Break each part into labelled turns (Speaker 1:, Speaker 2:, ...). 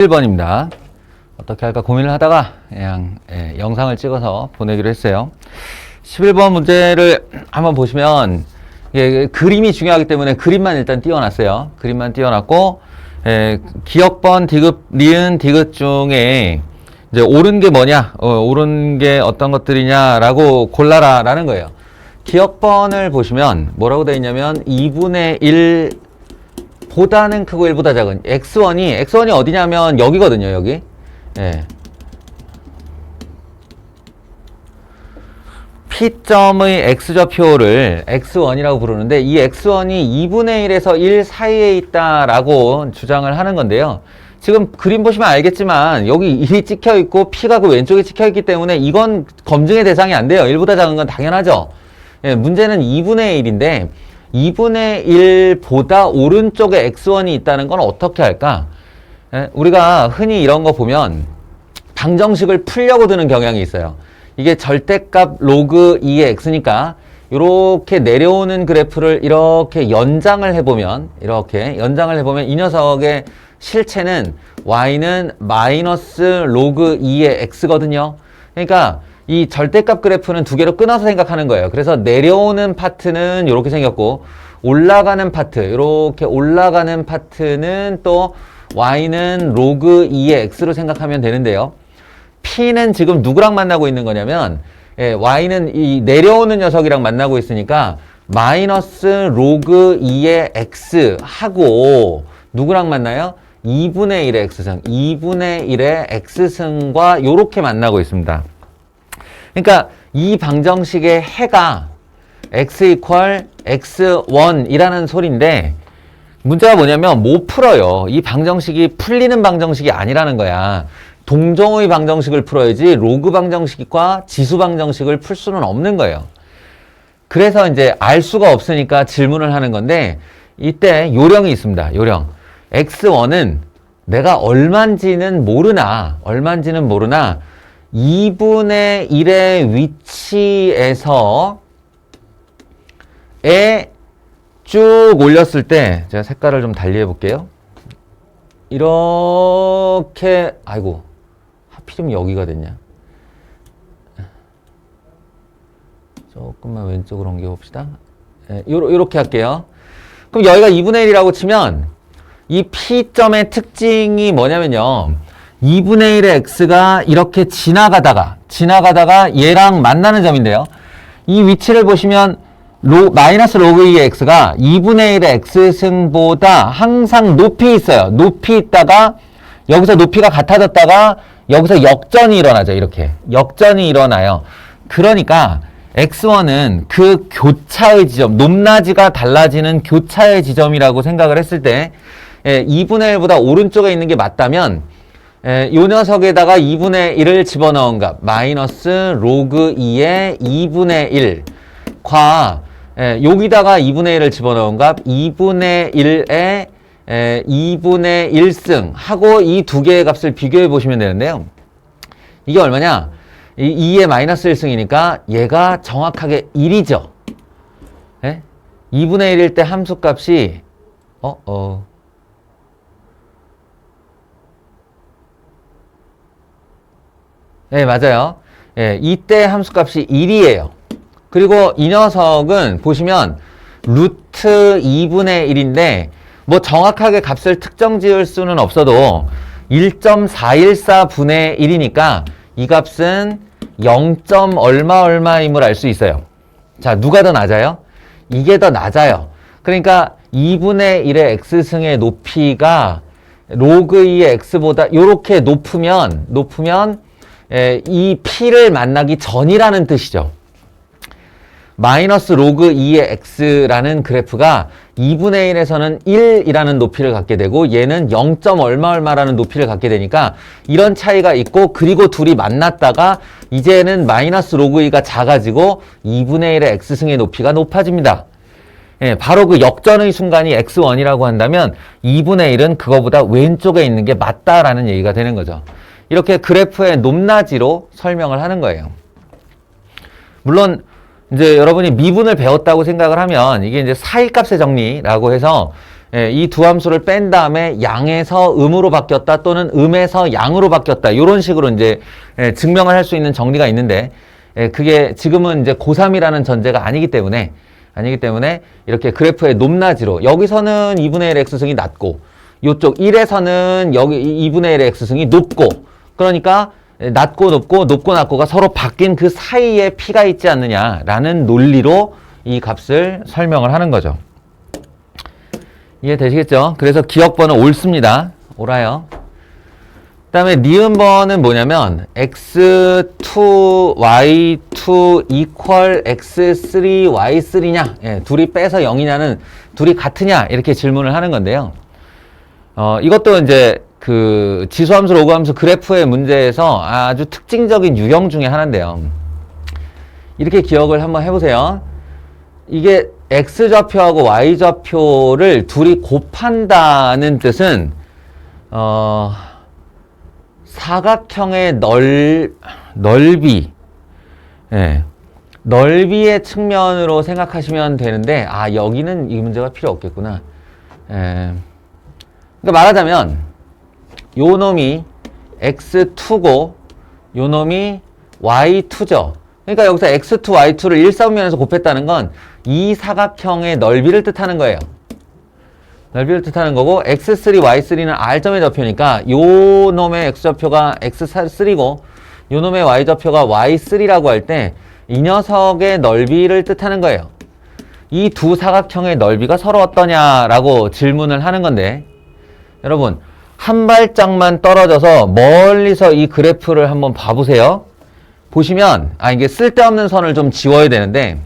Speaker 1: 1번입니다. 어떻게 할까 고민을 하다가 그냥 영상을 찍어서 보내기로 했어요. 11번 문제를 한번 보시면 그림이 중요하기 때문에 그림만 일단 띄워놨어요. 그림만 띄워놨고 기역번, 디귿, 니은, 디귿 중에 이제 옳은 게 뭐냐, 옳은 게 어떤 것들이냐라고 골라라 라는 거예요. 기역번을 보시면 뭐라고 되어 있냐면 2분의 1 보다는 크고 1보다 작은 x1이 어디냐면 여기거든요. 여기. P점의 x좌표를 x1이라고 부르는데 이 x1이 2분의 1에서 1 사이에 있다라고 주장을 하는 건데요. 지금 그림 보시면 알겠지만 여기 1이 찍혀 있고 P가 그 왼쪽에 찍혀 있기 때문에 이건 검증의 대상이 안 돼요. 1보다 작은 건 당연하죠. 문제는 2분의 1인데 2분의 1보다 오른쪽에 x1이 있다는 건 어떻게 할까? 우리가 흔히 이런 거 보면 방정식을 풀려고 드는 경향이 있어요. 이게 절대값 로그 2의 x니까 이렇게 내려오는 그래프를 이렇게 연장을 해보면 이 녀석의 실체는 y는 마이너스 로그 2의 x거든요. 그러니까 이 절대값 그래프는 두 개로 끊어서 생각하는 거예요. 그래서 내려오는 파트는 이렇게 생겼고 올라가는 파트, 이렇게 올라가는 파트는 또 y는 로그 2의 x로 생각하면 되는데요. p는 지금 누구랑 만나고 있는 거냐면 y는 이 내려오는 녀석이랑 만나고 있으니까 마이너스 로그 2의 x 하고 누구랑 만나요? 2분의 1의 x승, 2분의 1의 x승과 이렇게 만나고 있습니다. 그러니까 이 방정식의 해가 x 이퀄 x1이라는 소리인데 문제가 뭐냐면 못 풀어요. 이 방정식이 풀리는 방정식이 아니라는 거야. 동정의 방정식을 풀어야지 로그 방정식과 지수 방정식을 풀 수는 없는 거예요. 그래서 이제 알 수가 없으니까 질문을 하는 건데 이때 요령이 있습니다. 요령. x1은 내가 얼만지는 모르나 2분의 1의 위치에서 쭉 올렸을 때 제가 색깔을 좀 달리 해볼게요. 이렇게 하필이면 여기가 됐냐. 조금만 왼쪽으로 옮겨봅시다. 요렇게 할게요. 그럼 여기가 2분의 1이라고 치면 이 P점의 특징이 뭐냐면요. 2분의 1의 x가 이렇게 지나가다가 얘랑 만나는 점인데요. 이 위치를 보시면 마이너스 로그 2의 x가 2분의 1의 x승보다 항상 높이 있어요. 높이 있다가 여기서 높이가 같아졌다가 여기서 역전이 일어나죠. 이렇게 역전이 일어나요. 그러니까 x1은 그 교차의 지점, 높낮이가 달라지는 교차의 지점이라고 생각을 했을 때 2분의 1보다 오른쪽에 있는 게 맞다면 이 녀석에다가 2분의 1을 집어넣은 값 마이너스 로그 2의 2분의 1과 여기다가 2분의 1을 집어넣은 값 2분의 1의 2분의 1승 하고 이 두 개의 값을 비교해 보시면 되는데요. 이게 얼마냐? 2의 마이너스 1승이니까 얘가 정확하게 1이죠. 2분의 1일 때 함수값이 네, 맞아요. 이때 함수값이 1이에요. 그리고 이 녀석은 보시면 루트 2분의 1인데 뭐 정확하게 값을 특정 지을 수는 없어도 1.414분의 1이니까 이 값은 0. 얼마임을 알 수 있어요. 자, 누가 더 낮아요? 이게 더 낮아요. 그러니까 2분의 1의 x승의 높이가 로그 2의 x보다 이렇게 높으면 이 P를 만나기 전이라는 뜻이죠. 마이너스 로그 2의 x라는 그래프가 2분의 1에서는 1이라는 높이를 갖게 되고 얘는 0. 얼마라는 높이를 갖게 되니까 이런 차이가 있고 그리고 둘이 만났다가 이제는 마이너스 로그 2가 작아지고 2분의 1의 x승의 높이가 높아집니다. 바로 그 역전의 순간이 x1이라고 한다면 2분의 1은 그거보다 왼쪽에 있는 게 맞다라는 얘기가 되는 거죠. 이렇게 그래프의 높낮이로 설명을 하는 거예요. 물론 이제 여러분이 미분을 배웠다고 생각을 하면 이게 이제 사이값의 정리라고 해서 이 두 함수를 뺀 다음에 양에서 음으로 바뀌었다 또는 음에서 양으로 바뀌었다 이런 식으로 이제 증명을 할 수 있는 정리가 있는데 그게 지금은 이제 고3이라는 전제가 아니기 때문에 이렇게 그래프의 높낮이로 여기서는 2분의 1의 x승이 낮고 요쪽 1에서는 여기 2분의 1의 x승이 높고 그러니까 낮고 높고 높고 낮고가 서로 바뀐 그 사이에 p가 있지 않느냐라는 논리로 이 값을 설명을 하는 거죠. 이해되시겠죠? 그래서 기억번은 옳습니다. 옳아요. 그 다음에 니은번은 뭐냐면 x2, y2 equal x3, y3냐? 예, 둘이 빼서 0이냐는 둘이 같으냐? 이렇게 질문을 하는 건데요. 이것도 이제 그 지수함수, 로그함수 그래프의 문제에서 아주 특징적인 유형 중에 하나인데요. 이렇게 기억을 한번 해보세요. 이게 x좌표하고 y좌표를 둘이 곱한다는 뜻은 사각형의 넓이, 예, 넓이의 측면으로 생각하시면 되는데 여기는 이 문제가 필요 없겠구나. 그러니까 말하자면 요 놈이 x2고 요 놈이 y2죠. 그러니까 여기서 x2, y2를 일사분면에서 곱했다는 건 이 사각형의 넓이를 뜻하는 거예요. 넓이를 뜻하는 거고 x3, y3는 r점의 좌표니까 요 놈의 x좌표가 x3고 요 놈의 y좌표가 y3라고 할 때 이 녀석의 넓이를 뜻하는 거예요. 이 두 사각형의 넓이가 서로 어떠냐라고 질문을 하는 건데 여러분 한 발짝만 떨어져서 멀리서 이 그래프를 한번 봐보세요. 보시면 이게 쓸데없는 선을 좀 지워야 되는데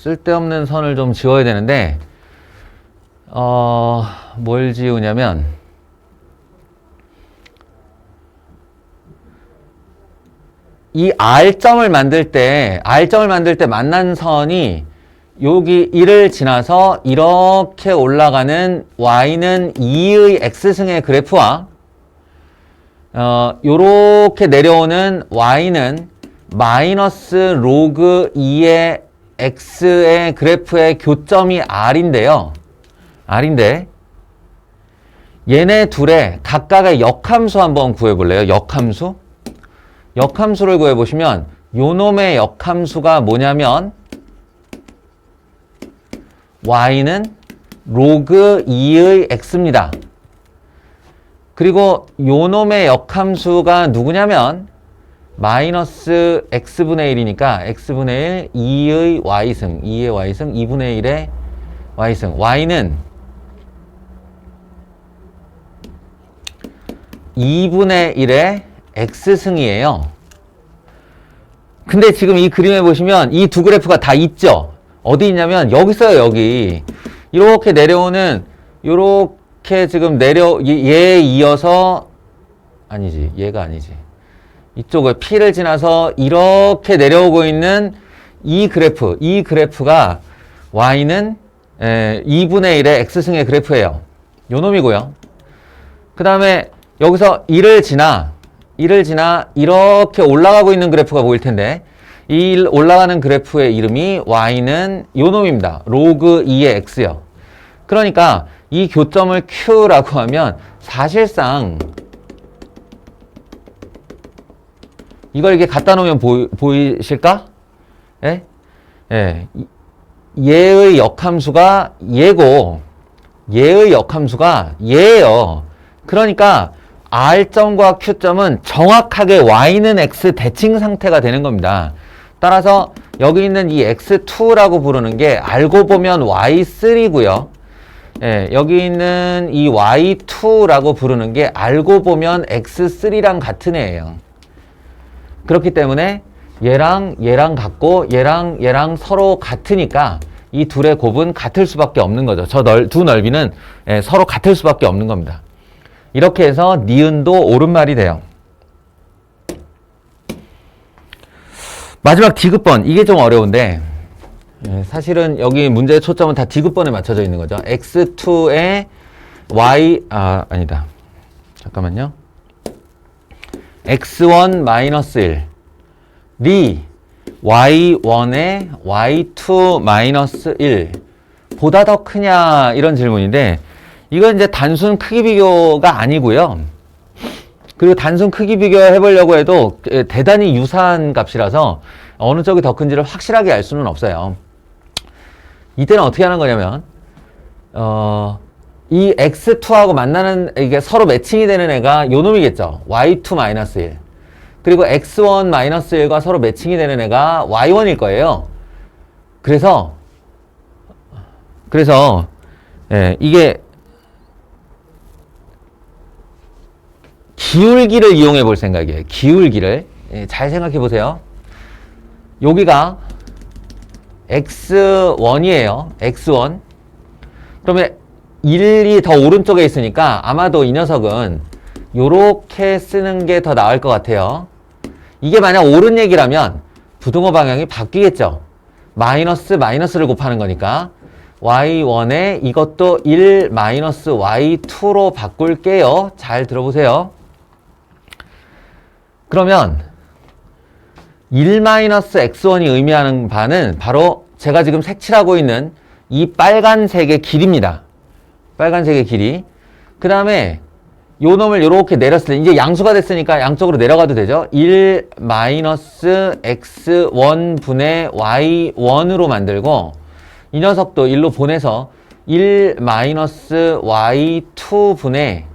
Speaker 1: 쓸데없는 선을 좀 지워야 되는데 뭘 지우냐면 이 R점을 만들 때 만난 선이 여기 1을 지나서 이렇게 올라가는 Y는 2의 X승의 그래프와 요렇게 내려오는 Y는 마이너스 로그 2의 X의 그래프의 교점이 R인데요. R인데 얘네 둘의 각각의 역함수 한번 구해볼래요? 역함수? 역함수를 구해보시면 요놈의 역함수가 뭐냐면 y는 로그 2의 x입니다. 그리고 요놈의 역함수가 누구냐면 마이너스 x분의 1이니까 x분의 1 2의 y승 2의 y승 2분의 1의 y승 y는 2분의 1의 x승이에요. 근데 지금 이 그림에 보시면 이 두 그래프가 다 있죠. 어디 있냐면 여기 있어요. 여기 이렇게 내려오는 요렇게 지금 얘에 이어서 아니지 얘가 아니지 이쪽을 P를 지나서 이렇게 내려오고 있는 이 그래프가 Y는 2분의 1의 X승의 그래프예요. 요 놈이고요. 그 다음에 여기서 1을 지나 이렇게 올라가고 있는 그래프가 보일 텐데 이 올라가는 그래프의 이름이 Y는 요 놈입니다. 로그 2의 X요. 그러니까 이 교점을 Q라고 하면 사실상 이걸 이렇게 갖다 놓으면 보이실까? 예? 예. 얘의 역함수가 얘고 얘의 역함수가 얘예요. 그러니까 R점과 Q점은 정확하게 Y는 X 대칭 상태가 되는 겁니다. 따라서 여기 있는 이 X2라고 부르는 게 알고 보면 Y3고요. 예, 여기 있는 이 Y2라고 부르는 게 알고 보면 X3랑 같은 애예요. 그렇기 때문에 얘랑 같고 얘랑 서로 같으니까 이 둘의 곱은 같을 수밖에 없는 거죠. 두 넓이는 서로 같을 수밖에 없는 겁니다. 이렇게 해서 니은도 옳은 말이 돼요. 마지막 디귿번 이게 좀 어려운데 사실은 여기 문제의 초점은 다 디귿번에 맞춰져 있는 거죠. x2에 y 아니다. 잠깐만요. x1 마이너스 1 y1의 y2 마이너스 1 보다 더 크냐 이런 질문인데 이건 이제 단순 크기 비교가 아니고요. 그리고 단순 크기 비교해 보려고 해도 대단히 유사한 값이라서 어느 쪽이 더 큰지를 확실하게 알 수는 없어요. 이때는 어떻게 하는 거냐면 이 x2하고 만나는 이게 서로 매칭이 되는 애가 요 놈이겠죠. y2 마이너스 1. 그리고 x1 마이너스 1과 서로 매칭이 되는 애가 y1일 거예요. 그래서 예, 이게 기울기를 이용해 볼 생각이에요. 기울기를. 예, 잘 생각해 보세요. 여기가 x1이에요. x1. 그러면 1이 더 오른쪽에 있으니까 아마도 이 녀석은 요렇게 쓰는 게 더 나을 것 같아요. 이게 만약 옳은 얘기라면 부등호 방향이 바뀌겠죠. 마이너스를 곱하는 거니까 y1에 이것도 1 마이너스 y2로 바꿀게요. 잘 들어보세요. 그러면 1 마이너스 x1이 의미하는 바는 바로 제가 지금 색칠하고 있는 이 빨간색의 길이입니다. 빨간색의 길이. 그 다음에 요 놈을 요렇게 내렸을 때 이제 양수가 됐으니까 양쪽으로 내려가도 되죠. 1 마이너스 x1 분의 y1으로 만들고 이 녀석도 1로 보내서 1 마이너스 y2 분의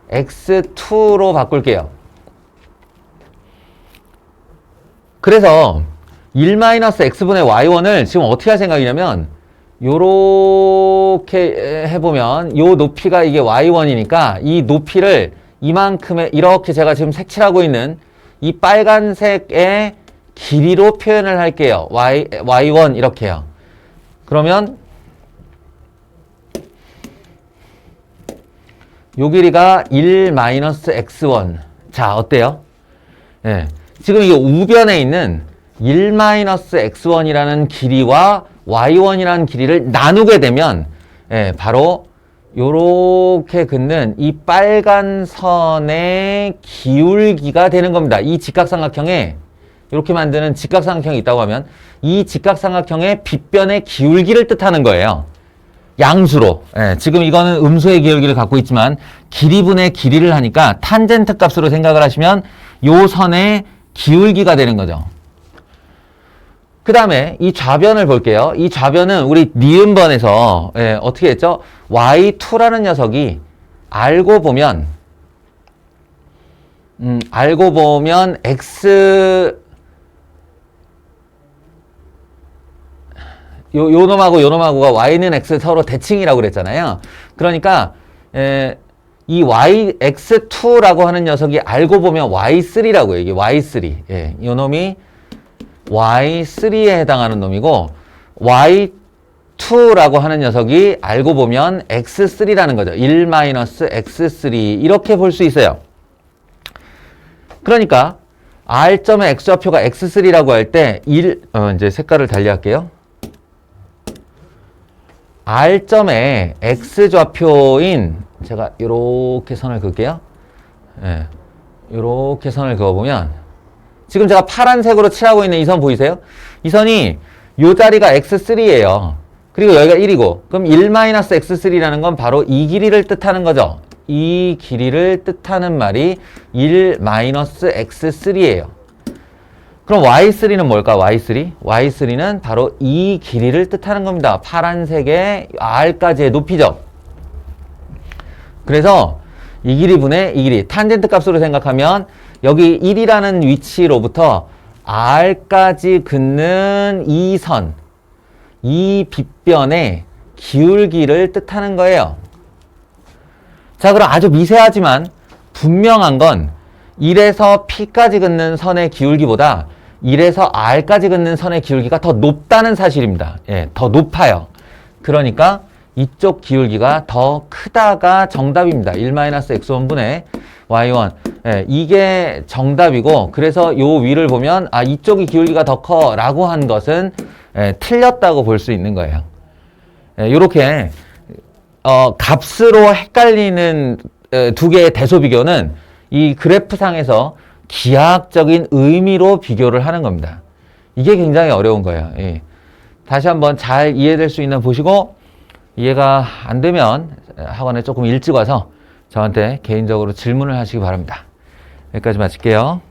Speaker 1: x2로 바꿀게요. 그래서 1 마이너스 x분의 y1을 지금 어떻게 할 생각이냐면 요렇게 해보면 요 높이가 이게 y1이니까 이 높이를 이만큼의 이렇게 제가 지금 색칠하고 있는 이 빨간색의 길이로 표현을 할게요. y1 이렇게요. 그러면 요 길이가 1 마이너스 x1. 자, 어때요? 예. 지금 이게 우변에 있는 1 마이너스 x1이라는 길이와 y1이라는 길이를 나누게 되면 예, 바로 요렇게 긋는 이 빨간 선의 기울기가 되는 겁니다. 이 직각삼각형에 이렇게 만드는 직각삼각형이 있다고 하면 이 직각삼각형의 빗변의 기울기를 뜻하는 거예요. 양수로. 예, 지금 이거는 음수의 기울기를 갖고 있지만 길이분의 길이를 하니까 탄젠트 값으로 생각을 하시면 요 선의 기울기가 되는 거죠. 그 다음에 이 좌변을 볼게요. 이 좌변은 우리 니은번에서 어떻게 했죠? y2라는 녀석이 알고 보면 x 요 놈하고 요 놈하고가 y는 x 서로 대칭이라고 그랬잖아요. 그러니까 이 x2라고 하는 녀석이 알고 보면 y3라고 해요. 이게 y3. 예, 요 놈이 y3에 해당하는 놈이고 y2라고 하는 녀석이 알고 보면 x3라는 거죠. 1-x3 이렇게 볼 수 있어요. 그러니까 R점의 x좌표가 x3라고 할 때 이제 색깔을 달리할게요. R점의 x좌표인 제가 요렇게 선을 그을게요. 예, 요렇게 선을 그어보면 지금 제가 파란색으로 칠하고 있는 이 선 보이세요? 이 선이 요 자리가 x3예요. 그리고 여기가 1이고 그럼 1-x3라는 건 바로 이 길이를 뜻하는 거죠. 이 길이를 뜻하는 말이 1-x3예요. 그럼 y3는 뭘까? y3는 바로 이 길이를 뜻하는 겁니다. 파란색의 r까지의 높이죠. 그래서 이 길이분의 이 길이 탄젠트 값으로 생각하면 여기 1이라는 위치로부터 r까지 긋는 이 선, 이 빗변의 기울기를 뜻하는 거예요. 자, 그럼 아주 미세하지만 분명한 건 1에서 P까지 긋는 선의 기울기보다 1에서 R까지 긋는 선의 기울기가 더 높다는 사실입니다. 예, 더 높아요. 그러니까 이쪽 기울기가 더 크다가 정답입니다. 1-x1분의 y1. 예, 이게 정답이고 그래서 요 위를 보면 아 이쪽이 기울기가 더 커 라고 한 것은 틀렸다고 볼 수 있는 거예요. 요렇게 값으로 헷갈리는 두 개의 대소 비교는 이 그래프상에서 기하학적인 의미로 비교를 하는 겁니다. 이게 굉장히 어려운 거예요. 예. 다시 한번 잘 이해될 수 있는 보시고 이해가 안 되면 학원에 조금 일찍 와서 저한테 개인적으로 질문을 하시기 바랍니다. 여기까지 마칠게요.